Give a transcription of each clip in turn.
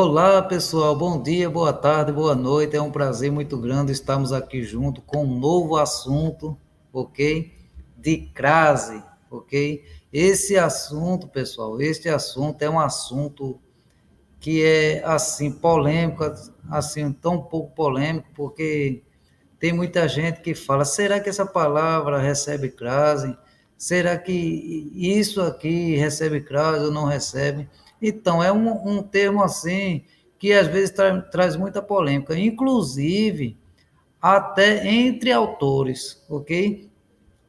Olá, pessoal. Bom dia, boa tarde, boa noite. É um prazer muito grande estarmos aqui junto com um novo assunto, ok? De crase, ok? Esse assunto, pessoal, este assunto é um assunto que é assim polêmico, assim tão pouco polêmico, porque tem muita gente que fala: será que essa palavra recebe crase? Será que isso aqui recebe crase ou não recebe? Então, é um termo assim que às vezes traz muita polêmica, inclusive até entre autores, ok?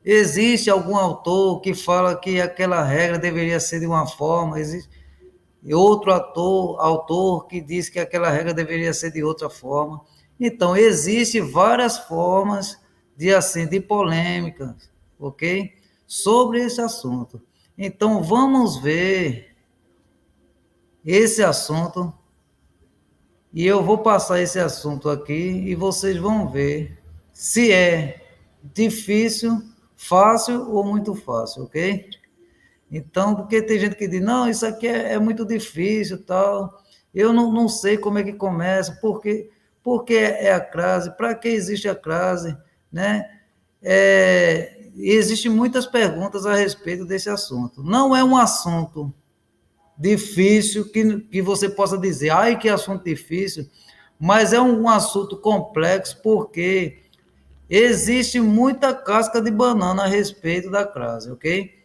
Existe algum autor que fala que aquela regra deveria ser de uma forma, existe outro autor que diz que aquela regra deveria ser de outra forma. Então, existe várias formas de assim de polêmicas, ok? Sobre esse assunto. Então, vamos ver esse assunto e eu vou passar esse assunto aqui e vocês vão ver se é difícil, fácil ou muito fácil, ok? Então, porque tem gente que diz, não, isso aqui é muito difícil, tal. Eu não sei como é que começa, porque é a crase, para que existe a crase, né? Existem muitas perguntas a respeito desse assunto. Não é um assunto difícil que você possa dizer, ai, que assunto difícil, mas é um assunto complexo, porque existe muita casca de banana a respeito da crase, ok?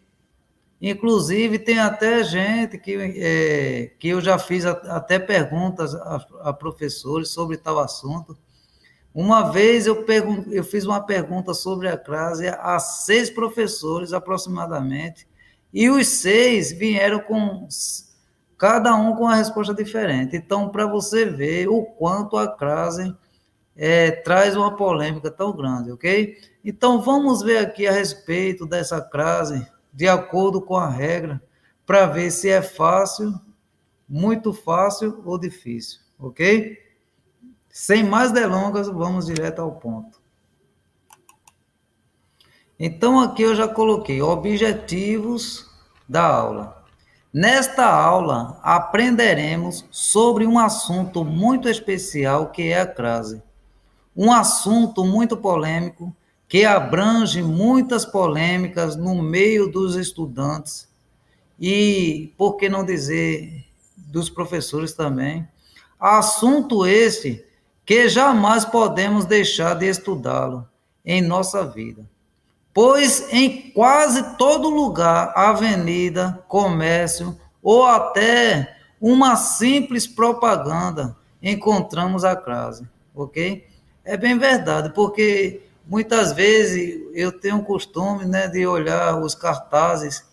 Inclusive, tem até gente que eu já fiz até perguntas a professores sobre tal assunto. Uma vez eu fiz uma pergunta sobre a crase a 6 professores aproximadamente, e os 6 vieram com cada um com uma resposta diferente. Então, para você ver o quanto a crase traz uma polêmica tão grande, ok? Então, vamos ver aqui a respeito dessa crase, de acordo com a regra, para ver se é fácil, muito fácil ou difícil, ok? Sem mais delongas, vamos direto ao ponto. Então, aqui eu já coloquei objetivos da aula. Nesta aula, aprenderemos sobre um assunto muito especial que é a crase. Um assunto muito polêmico que abrange muitas polêmicas no meio dos estudantes e, por que não dizer, dos professores também. Assunto este que jamais podemos deixar de estudá-lo em nossa vida, pois em quase todo lugar, avenida, comércio ou até uma simples propaganda, encontramos a crase, ok? É bem verdade, porque muitas vezes eu tenho o costume, né, de olhar os cartazes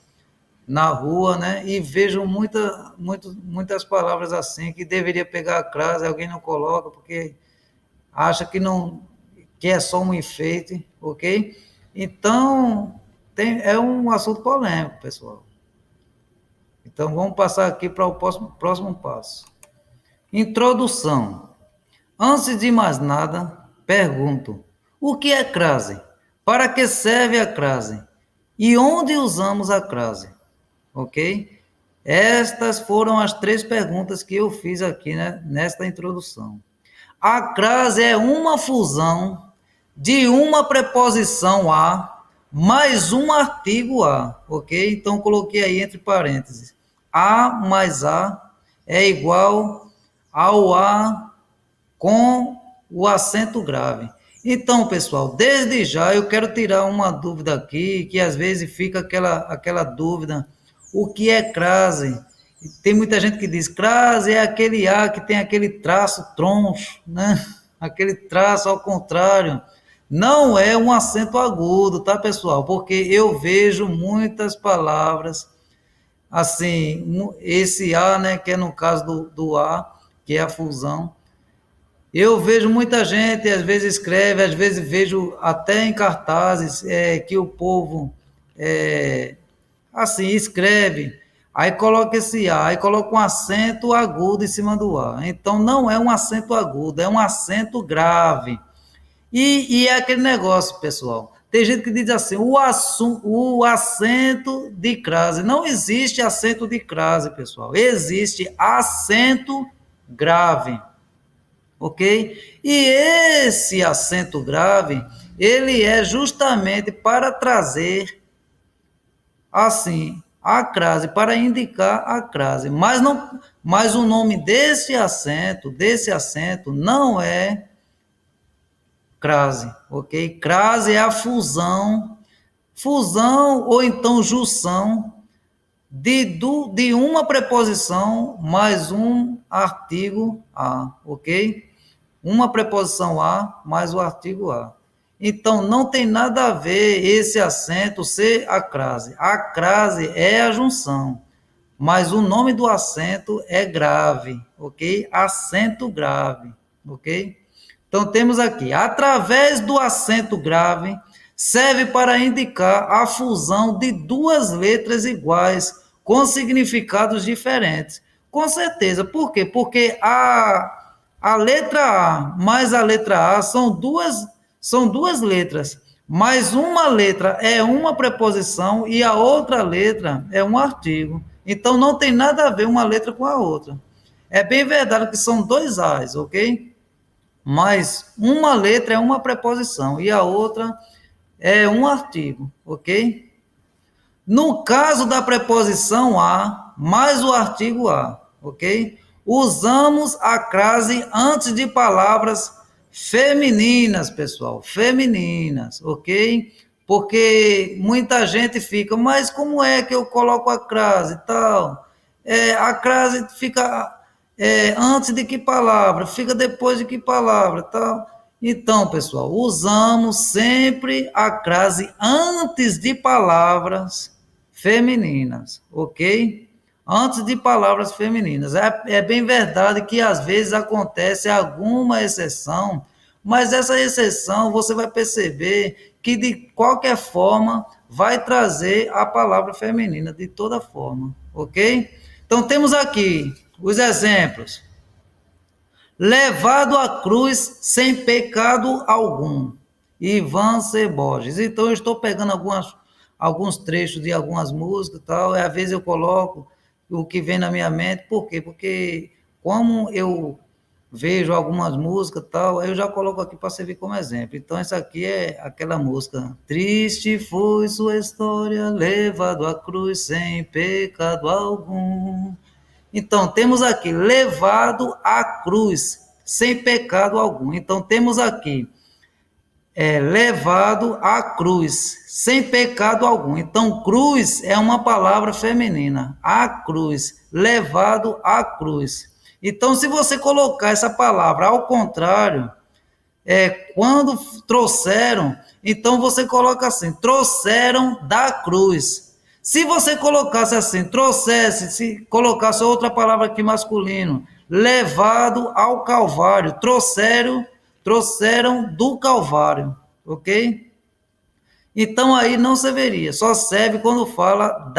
na rua, né, e vejo muitas palavras assim que deveria pegar a crase, alguém não coloca porque acha que não, que é só um enfeite, ok? Então, é um assunto polêmico, pessoal. Então, vamos passar aqui para o próximo passo. Introdução. Antes de mais nada, pergunto: o que é crase? Para que serve a crase? E onde usamos a crase? Ok? Estas foram as 3 perguntas que eu fiz aqui, né, nesta introdução. A crase é uma fusão de uma preposição a mais um artigo a, ok? Então, coloquei aí entre parênteses. A mais a é igual ao a com o acento grave. Então, pessoal, desde já eu quero tirar uma dúvida aqui, que às vezes fica aquela dúvida: o que é crase? Tem muita gente que diz crase é aquele A que tem aquele traço troncho, né? Aquele traço ao contrário. Não é um acento agudo, tá, pessoal? Porque eu vejo muitas palavras assim, esse A, né, que é no caso do A, que é a fusão. Eu vejo muita gente, às vezes escreve, às vezes vejo até em cartazes que o povo assim escreve, aí coloca esse A, aí coloca um acento agudo em cima do A. Então não é um acento agudo, é um acento grave. E é aquele negócio, pessoal. Tem gente que diz assim, o acento de crase. Não existe acento de crase, pessoal. Existe acento grave, ok? E esse acento grave, ele é justamente para trazer, assim, a crase, para indicar a crase. Mas o nome desse acento não é crase, ok? Crase é a fusão ou então junção de uma preposição mais um artigo a, ok? Uma preposição a mais o artigo a. Então, não tem nada a ver esse acento ser a crase. A crase é a junção, mas o nome do acento é grave, ok? Acento grave, ok? Então, temos aqui, através do acento grave, serve para indicar a fusão de duas letras iguais, com significados diferentes. Com certeza, por quê? Porque a letra A mais a letra A são duas letras, mas uma letra é uma preposição e a outra letra é um artigo. Então, não tem nada a ver uma letra com a outra. É bem verdade que são dois As, ok? Mas uma letra é uma preposição e a outra é um artigo, ok? No caso da preposição a, mais o artigo a, ok? Usamos a crase antes de palavras femininas, pessoal, femininas, ok? Porque muita gente fica, mas como é que eu coloco a crase e tal? A crase fica antes de que palavra, fica depois de que palavra, tal. Então, pessoal, usamos sempre a crase antes de palavras femininas, ok? Antes de palavras femininas. É bem verdade que às vezes acontece alguma exceção, mas essa exceção você vai perceber que de qualquer forma vai trazer a palavra feminina, de toda forma, ok? Então temos aqui os exemplos. Levado à cruz sem pecado algum. Ivan C. Borges. Então eu estou pegando alguns trechos de algumas músicas e tal, e às vezes eu coloco o que vem na minha mente. Por quê? Porque como eu vejo algumas músicas e tal, eu já coloco aqui para servir como exemplo. Então essa aqui é aquela música. Triste foi sua história, levado à cruz sem pecado algum. Então, temos aqui, levado à cruz, sem pecado algum. Então, temos aqui, levado à cruz, sem pecado algum. Então, cruz é uma palavra feminina. A cruz, levado à cruz. Então, se você colocar essa palavra ao contrário, quando trouxeram, então você coloca assim, trouxeram da cruz. Se você colocasse assim, se colocasse outra palavra aqui masculino, levado ao Calvário, trouxeram do Calvário, ok? Então aí não serviria, só serve quando fala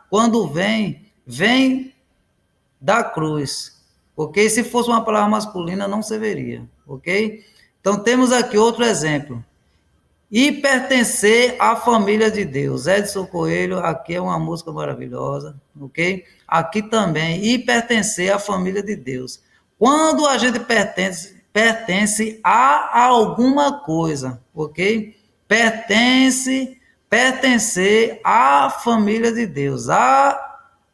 quando vem da cruz, ok? Se fosse uma palavra masculina, não serviria, ok? Então temos aqui outro exemplo. E pertencer à família de Deus. Edson Coelho, aqui é uma música maravilhosa, ok? Aqui também, e pertencer à família de Deus. Quando a gente pertence a alguma coisa, ok? Pertencer à família de Deus, a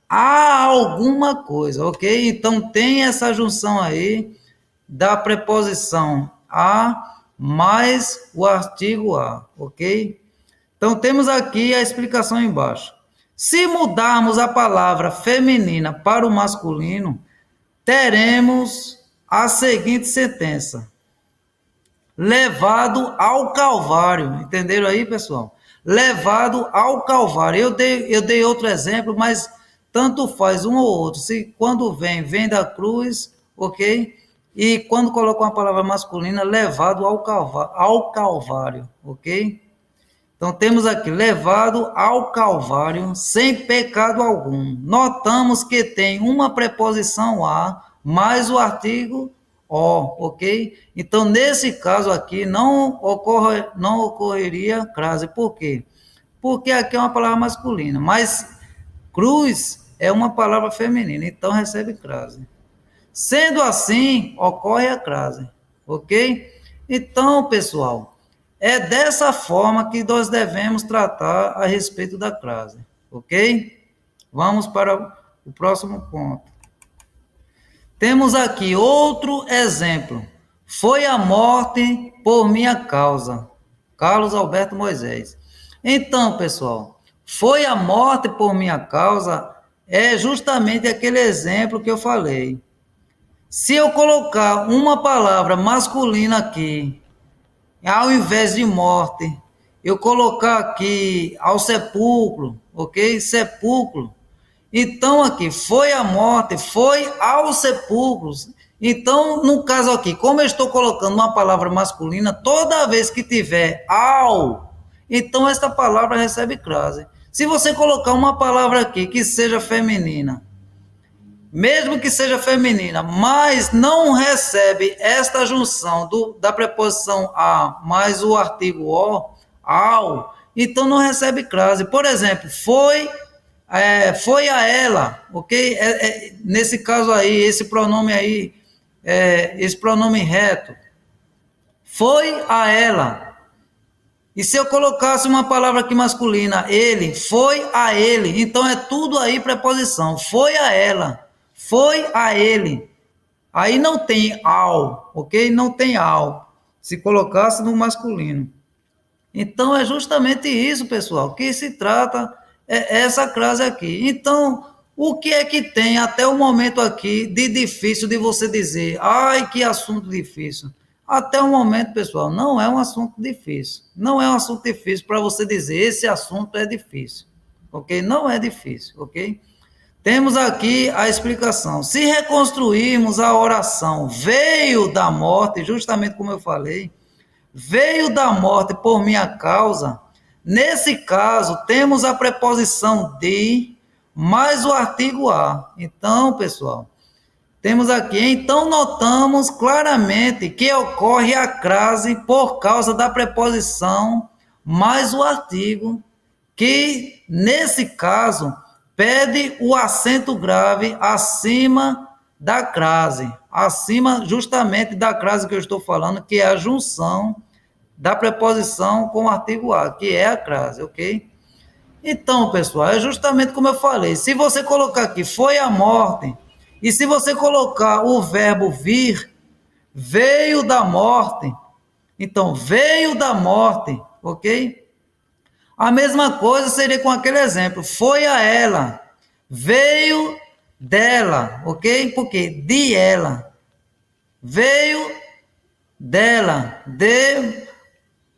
alguma coisa, ok? Então tem essa junção aí da preposição a mais o artigo a, ok? Então temos aqui a explicação embaixo. Se mudarmos a palavra feminina para o masculino, teremos a seguinte sentença: levado ao Calvário. Entenderam aí, pessoal? Levado ao Calvário. Eu dei outro exemplo, mas tanto faz um ou outro. Se quando vem da cruz, ok? E quando coloca uma palavra masculina, levado ao Calvário, ok? Então temos aqui, levado ao Calvário sem pecado algum. Notamos que tem uma preposição a mais o artigo o, ok? Então nesse caso aqui não ocorreria crase. Por quê? Porque aqui é uma palavra masculina, mas cruz é uma palavra feminina, então recebe crase. Sendo assim, ocorre a crase, ok? Então, pessoal, é dessa forma que nós devemos tratar a respeito da crase, ok? Vamos para o próximo ponto. Temos aqui outro exemplo. Foi a morte por minha causa. Carlos Alberto Moisés. Então, pessoal, foi a morte por minha causa é justamente aquele exemplo que eu falei. Se eu colocar uma palavra masculina aqui, ao invés de morte, eu colocar aqui ao sepulcro, ok? Sepulcro. Então, aqui, foi a morte, foi aos sepulcros. Então, no caso aqui, como eu estou colocando uma palavra masculina, toda vez que tiver ao, então esta palavra recebe crase. Se você colocar uma palavra aqui que seja feminina, mesmo que seja feminina, mas não recebe esta junção da preposição a mais o artigo o, ao, então não recebe crase. Por exemplo, foi a ela, ok? Nesse caso aí, esse pronome aí, esse pronome reto, foi a ela. E se eu colocasse uma palavra aqui masculina, ele, foi a ele, então é tudo aí preposição, foi a ela, foi a ele. Aí não tem ao, ok? Não tem ao, se colocasse no masculino. Então é justamente isso, pessoal, que se trata essa crase aqui. Então, o que é que tem até o momento aqui de difícil de você dizer, ai, que assunto difícil? Até o momento, pessoal, não é um assunto difícil. Não é um assunto difícil para você dizer, esse assunto é difícil, ok? Não é difícil, ok? Temos aqui a explicação. Se reconstruirmos a oração, veio da morte, justamente como eu falei, veio da morte por minha causa. Nesse caso, temos a preposição de mais o artigo a. Então, pessoal, temos aqui, então notamos claramente que ocorre a crase por causa da preposição mais o artigo, que nesse caso pede o acento grave acima da crase, acima justamente da crase que eu estou falando, que é a junção da preposição com o artigo a, que é a crase, ok? Então, pessoal, é justamente como eu falei, se você colocar aqui, foi a morte, e se você colocar o verbo vir, veio da morte, então, veio da morte, ok? A mesma coisa seria com aquele exemplo, foi a ela, veio dela, ok? Porque de ela, veio dela,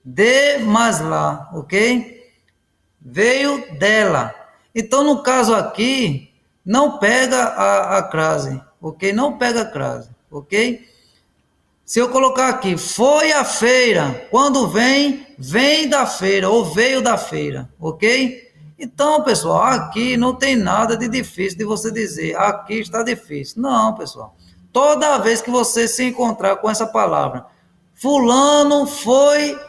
de mais lá, ok? Veio dela. Então, no caso aqui, não pega a crase, ok? Não pega a crase, ok? Se eu colocar aqui, foi a feira, quando vem, vem da feira, ou veio da feira, ok? Então, pessoal, aqui não tem nada de difícil de você dizer, aqui está difícil. Não, pessoal. Toda vez que você se encontrar com essa palavra, fulano foi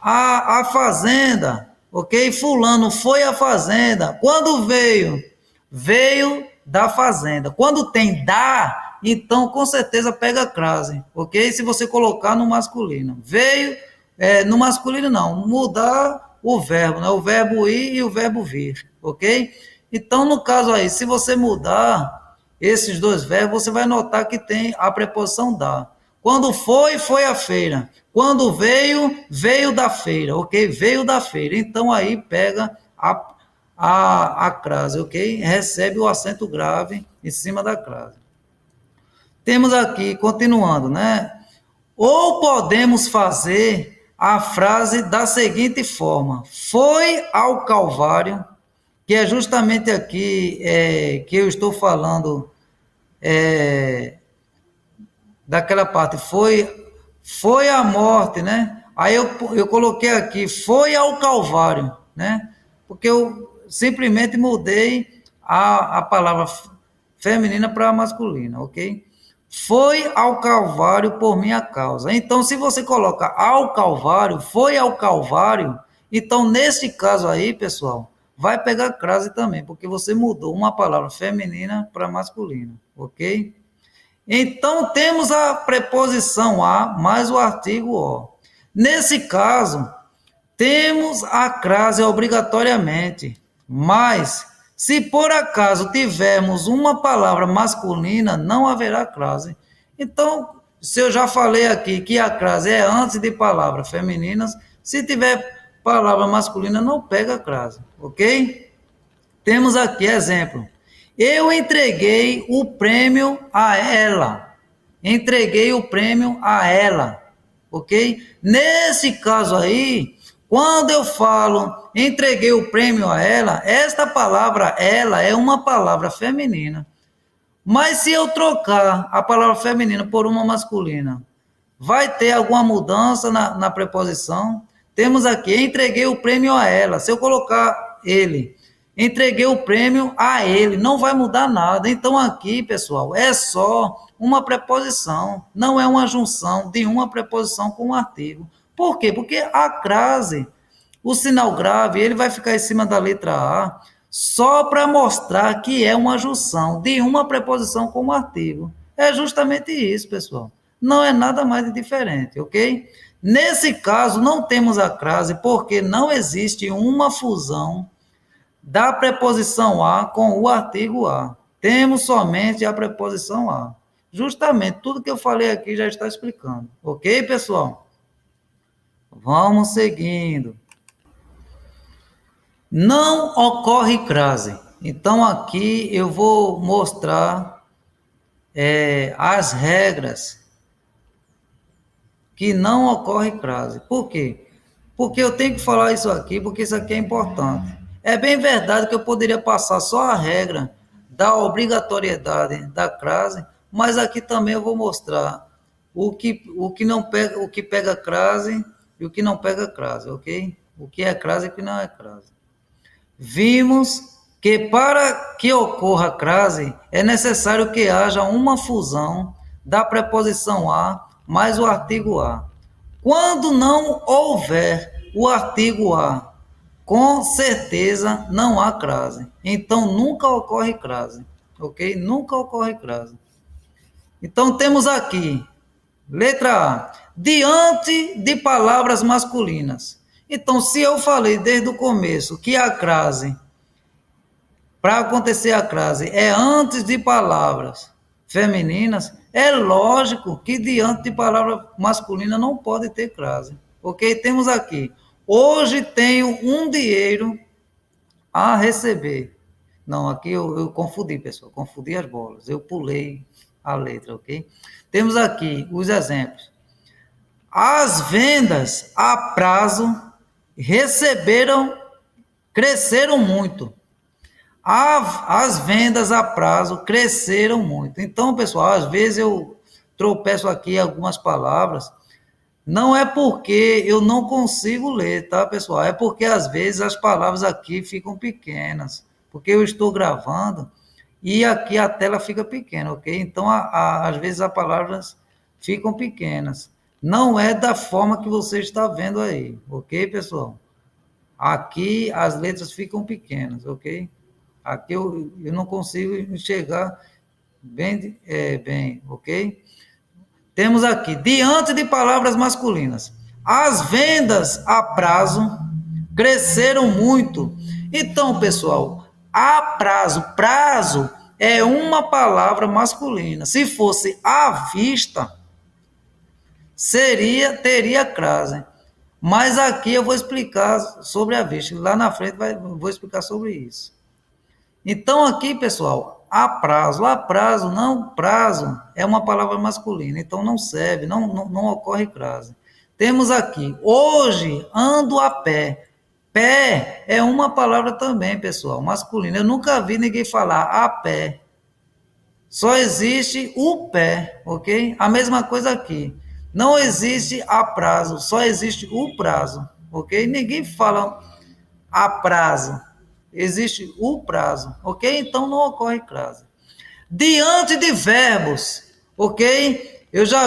a fazenda, ok? Fulano foi à fazenda. Quando veio? Veio da fazenda. Quando tem da, então com certeza pega a crase, ok? Se você colocar no masculino. Veio, no masculino não, mudar o verbo, né? O verbo ir e o verbo vir, ok? Então, no caso aí, se você mudar esses dois verbos, você vai notar que tem a preposição da. Quando foi, foi a feira. Quando veio, veio da feira, ok? Veio da feira. Então, aí pega a crase, ok? Recebe o acento grave em cima da crase. Temos aqui, continuando, né? Ou podemos fazer a frase da seguinte forma: foi ao Calvário, que é justamente aqui que eu estou falando daquela parte, foi a morte, né? Aí eu coloquei aqui, foi ao Calvário, né? Porque eu simplesmente mudei a palavra feminina para masculina, ok? Foi ao Calvário por minha causa. Então, se você coloca ao Calvário, foi ao Calvário, então nesse caso aí, pessoal, vai pegar crase também, porque você mudou uma palavra feminina para masculina, ok? Então, temos a preposição a mais o artigo o. Nesse caso, temos a crase obrigatoriamente, mas se por acaso tivermos uma palavra masculina, não haverá crase. Então, se eu já falei aqui que a crase é antes de palavras femininas, se tiver palavra masculina, não pega crase, ok? Temos aqui exemplo. Eu entreguei o prêmio a ela. Entreguei o prêmio a ela. Ok? Nesse caso aí, quando eu falo entreguei o prêmio a ela, esta palavra ela é uma palavra feminina. Mas se eu trocar a palavra feminina por uma masculina, vai ter alguma mudança na preposição? Temos aqui, entreguei o prêmio a ela. Se eu colocar ele, entreguei o prêmio a ele, não vai mudar nada. Então aqui, pessoal, é só uma preposição, não é uma junção de uma preposição com um artigo. Por quê? Porque a crase, o sinal grave, ele vai ficar em cima da letra A só para mostrar que é uma junção de uma preposição com um artigo. É justamente isso, pessoal. Não é nada mais de diferente, ok? Nesse caso, não temos a crase porque não existe uma fusão da preposição a com o artigo a. Temos somente a preposição a. Justamente tudo que eu falei aqui já está explicando. Ok, pessoal? Vamos seguindo. Não ocorre crase. Então, aqui eu vou mostrar as regras que não ocorre crase. Por quê? Porque eu tenho que falar isso aqui, porque isso aqui é importante. É bem verdade que eu poderia passar só a regra da obrigatoriedade da crase, mas aqui também eu vou mostrar o que não pega, o que pega crase e o que não pega crase, ok? O que é crase e o que não é crase. Vimos que para que ocorra crase é necessário que haja uma fusão da preposição a mais o artigo a. Quando não houver o artigo a, com certeza não há crase. Então nunca ocorre crase, ok? Nunca ocorre crase. Então temos aqui, letra A, diante de palavras masculinas. Então, se eu falei desde o começo que a crase, para acontecer a crase, é antes de palavras femininas, é lógico que diante de palavra masculina não pode ter crase. Ok? Temos aqui, hoje tenho um dinheiro a receber. Não, aqui eu confundi, pessoal, confundi as bolas, eu pulei a letra, ok? Temos aqui os exemplos. As vendas a prazo cresceram muito. As vendas a prazo cresceram muito. Então, pessoal, às vezes eu tropeço aqui algumas palavras, não é porque eu não consigo ler, tá, pessoal? É porque às vezes as palavras aqui ficam pequenas, porque eu estou gravando e aqui a tela fica pequena, ok? Então, às vezes as palavras ficam pequenas. Não é da forma que você está vendo aí, ok, pessoal? Aqui as letras ficam pequenas, ok? Aqui eu não consigo enxergar bem, ok? Temos aqui, diante de palavras masculinas, as vendas a prazo cresceram muito. Então, pessoal, a prazo é uma palavra masculina. Se fosse à vista, teria crase. Mas aqui eu vou explicar sobre a vista. Lá na frente vou explicar sobre isso. Então, aqui, pessoal, a prazo, não, prazo é uma palavra masculina, então não serve, não ocorre crase. Temos aqui, hoje ando a pé. Pé é uma palavra também, pessoal, masculina. Eu nunca vi ninguém falar a pé. Só existe o pé, ok? A mesma coisa aqui. Não existe a prazo, só existe o prazo, ok? Ninguém fala a prazo. Existe o prazo, ok? Então não ocorre crase. Diante de verbos, ok? Eu já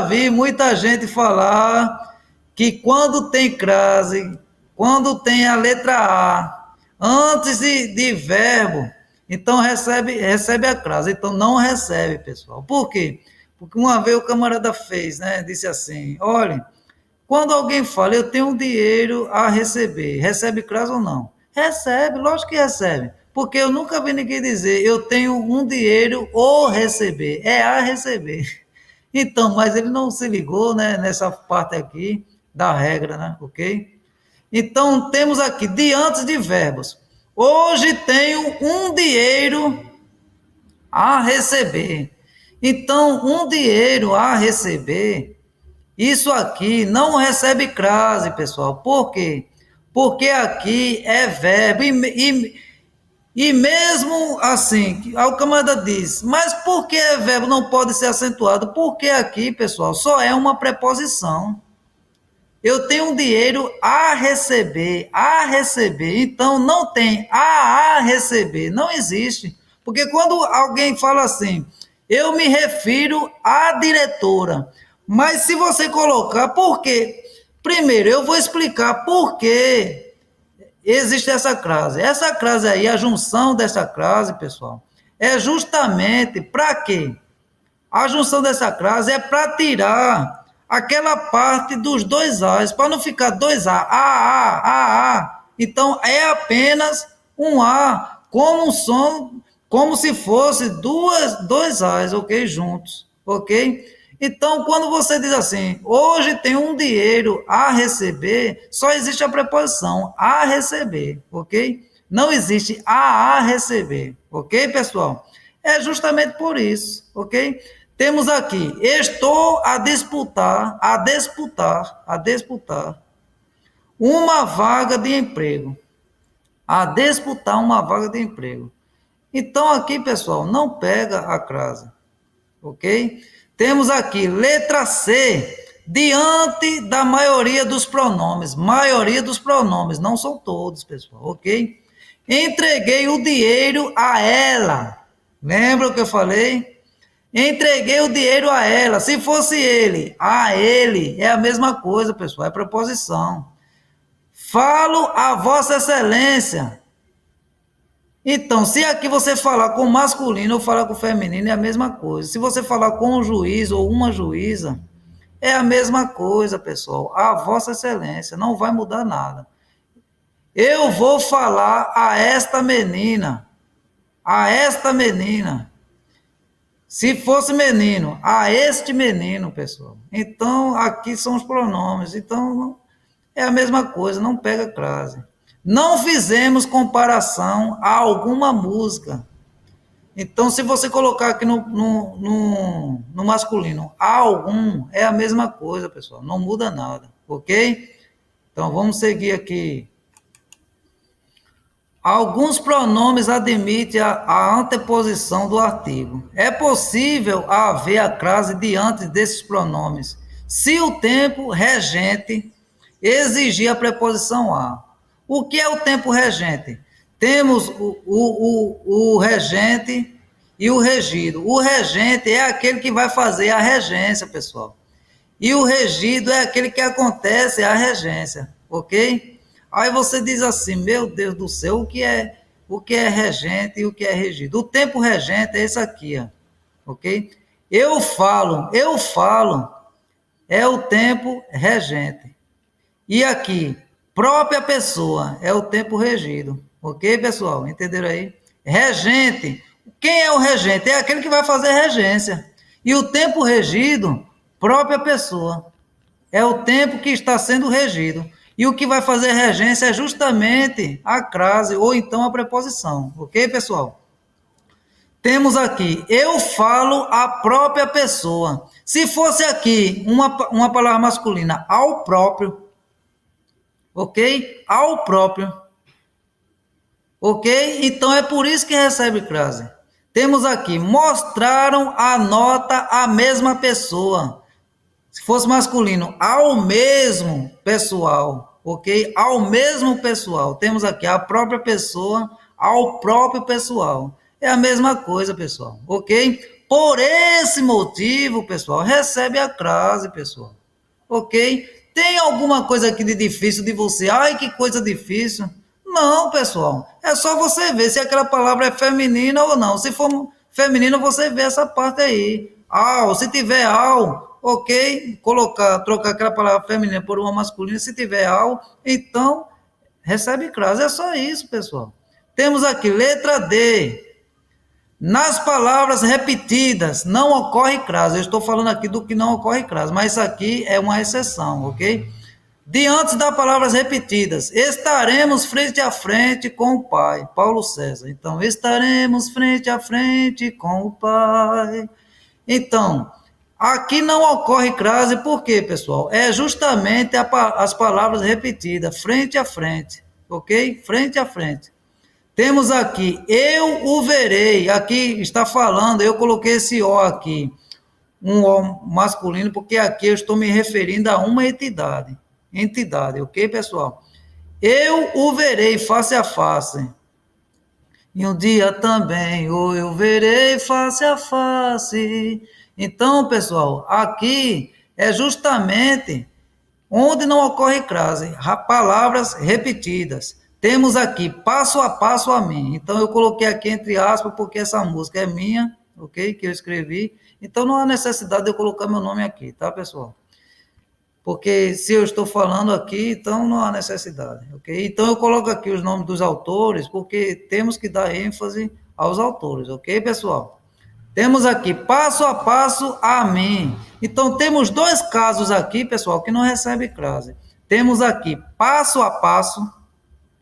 vi muita gente falar que quando tem crase, quando tem a letra A, antes de verbo, Então recebe a crase. Então não recebe, pessoal. Por quê? Porque uma vez o camarada fez, né? Disse assim: olha, quando alguém fala, eu tenho um dinheiro a receber, recebe crase ou não? Recebe, lógico que recebe. Porque eu nunca vi ninguém dizer, eu tenho um dinheiro ou receber. É a receber. Então, mas ele não se ligou, né, nessa parte aqui da regra, né? Ok? Então, temos aqui, diante de verbos. Hoje tenho um dinheiro a receber. Então, um dinheiro a receber, isso aqui não recebe crase, pessoal. Por quê? Porque aqui é verbo. E mesmo assim, o camarada diz, mas por que verbo não pode ser acentuado? Porque aqui, pessoal, só é uma preposição. Eu tenho um dinheiro a receber, a receber. Então não tem a receber, não existe. Porque quando alguém fala assim, eu me refiro à diretora. Mas se você colocar, por quê? Primeiro, eu vou explicar por que existe essa crase. Essa crase aí, a junção dessa crase, pessoal, é justamente para quê? A junção dessa crase é para tirar aquela parte dos dois A's, para não ficar dois A. Então é apenas um A, como um som, como se fosse dois A's, ok? Juntos, ok? Então, quando você diz assim, hoje tem um dinheiro a receber, só existe a preposição a receber, ok? Não existe a receber, ok, pessoal? É justamente por isso, ok? Temos aqui, estou a disputar uma vaga de emprego. A disputar uma vaga de emprego. Então, aqui, pessoal, não pega a crase, ok? Temos aqui, letra C, diante da maioria dos pronomes. Maioria dos pronomes, não são todos, pessoal, ok? Entreguei o dinheiro a ela. Lembra o que eu falei? Entreguei o dinheiro a ela. Se fosse ele, a ele, é a mesma coisa, pessoal, é preposição. Falo a Vossa Excelência. Então, se aqui você falar com masculino ou falar com feminino, é a mesma coisa. Se você falar com um juiz ou uma juíza, é a mesma coisa, pessoal. A Vossa Excelência, não vai mudar nada. Eu vou falar a esta menina. A esta menina. Se fosse menino, a este menino, pessoal. Então, aqui são os pronomes. Então, é a mesma coisa, não pega crase. Não fizemos comparação a alguma música. Então, se você colocar aqui no masculino, algum, é a mesma coisa, pessoal. Não muda nada, ok? Então, vamos seguir aqui. Alguns pronomes admitem a anteposição do artigo. É possível haver a crase diante desses pronomes, se o tempo regente exigir a preposição a. O que é o tempo regente? Temos o regente e o regido. O regente é aquele que vai fazer a regência, pessoal. E o regido é aquele que acontece a regência, ok? Aí você diz assim, meu Deus do céu, o que é regente e o que é regido? O tempo regente é esse aqui, ó, ok? Eu falo, é o tempo regente. E aqui, própria pessoa é o tempo regido, ok, pessoal? Entenderam aí? Regente, quem é o regente? É aquele que vai fazer regência. E o tempo regido, própria pessoa, é o tempo que está sendo regido. E o que vai fazer regência é justamente a crase ou então a preposição. Ok, pessoal? Temos aqui, eu falo a própria pessoa. Se fosse aqui uma palavra masculina, ao próprio. Ok? Ao próprio. Ok? Então é por isso que recebe crase. Temos aqui, mostraram a nota à mesma pessoa. Se fosse masculino, ao mesmo pessoal, ok? Ao mesmo pessoal. Temos aqui a própria pessoa, ao próprio pessoal. É a mesma coisa, pessoal, ok? Por esse motivo, pessoal, recebe a crase, pessoal, ok? Tem alguma coisa aqui de difícil de você? Ai, que coisa difícil. Não, pessoal. É só você ver se aquela palavra é feminina ou não. Se for feminina, você vê essa parte aí. Ao, se tiver ao, ok, trocar aquela palavra feminina por uma masculina. Se tiver ao, então recebe crase. É só isso, pessoal. Temos aqui letra D. Nas palavras repetidas não ocorre crase. Eu estou falando aqui do que não ocorre crase, mas isso aqui é uma exceção, ok? Diante das palavras repetidas, estaremos frente a frente com o Pai. Paulo César. Então, estaremos frente a frente com o Pai. Então, aqui não ocorre crase, por quê, pessoal? É justamente as palavras repetidas, frente a frente, ok? Frente a frente. Temos aqui, eu o verei. Aqui está falando, eu coloquei esse O aqui, um O masculino, porque aqui eu estou me referindo a uma entidade. Entidade, ok, pessoal? Eu o verei face a face. E um dia também eu verei face a face. Então, pessoal, aqui é justamente onde não ocorre crase, palavras repetidas. Temos aqui passo a passo a mim. Então eu coloquei aqui entre aspas porque essa música é minha, ok? Que eu escrevi. Então não há necessidade de eu colocar meu nome aqui, tá, pessoal? Porque se eu estou falando aqui, então não há necessidade, ok? Então eu coloco aqui os nomes dos autores porque temos que dar ênfase aos autores, ok, pessoal? Temos aqui passo a passo a mim. Então temos dois casos aqui, pessoal, que não recebe crase. Temos aqui passo a passo,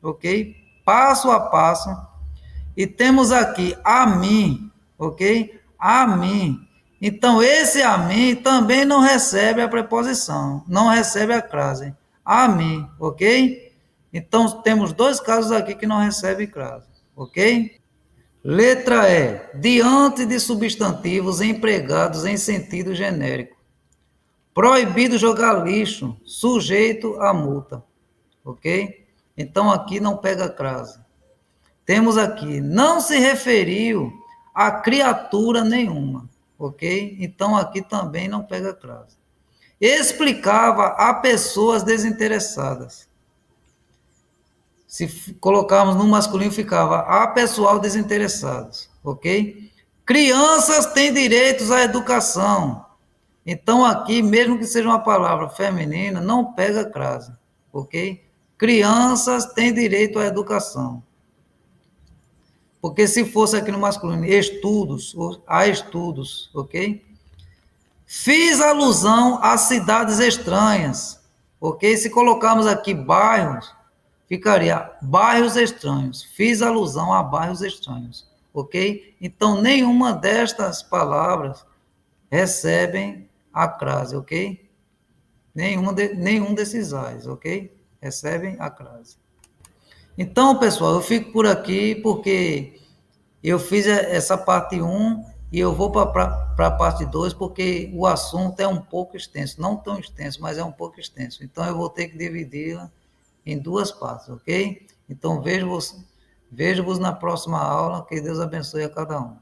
ok? Passo a passo. E temos aqui a mim, ok? A mim. Então esse a mim também não recebe a preposição, não recebe a crase. A mim, ok? Então temos dois casos aqui que não recebem crase, ok? Letra E. Diante de substantivos empregados em sentido genérico. Proibido jogar lixo, sujeito a multa. Ok? Então aqui não pega crase. Temos aqui, não se referiu a criatura nenhuma. Ok? Então aqui também não pega crase. Explicava a pessoas desinteressadas. Se colocarmos no masculino, ficava a pessoal desinteressados, ok? Crianças têm direitos à educação. Então, aqui, mesmo que seja uma palavra feminina, não pega crase, ok? Crianças têm direito à educação. Porque se fosse aqui no masculino, estudos, há estudos, ok? Fiz alusão a cidades estranhas, ok? Se colocarmos aqui bairros, ficaria bairros estranhos. Fiz alusão a bairros estranhos, ok? Então, nenhuma destas palavras recebem a crase, ok? Nenhum desses ais, ok? Recebem a crase. Então, pessoal, eu fico por aqui porque eu fiz essa parte 1 e eu vou para a parte 2 porque o assunto é um pouco extenso. Não tão extenso, mas é um pouco extenso. Então, eu vou ter que dividi-la em duas partes, ok? Então, vejo-vos na próxima aula. Que Deus abençoe a cada um.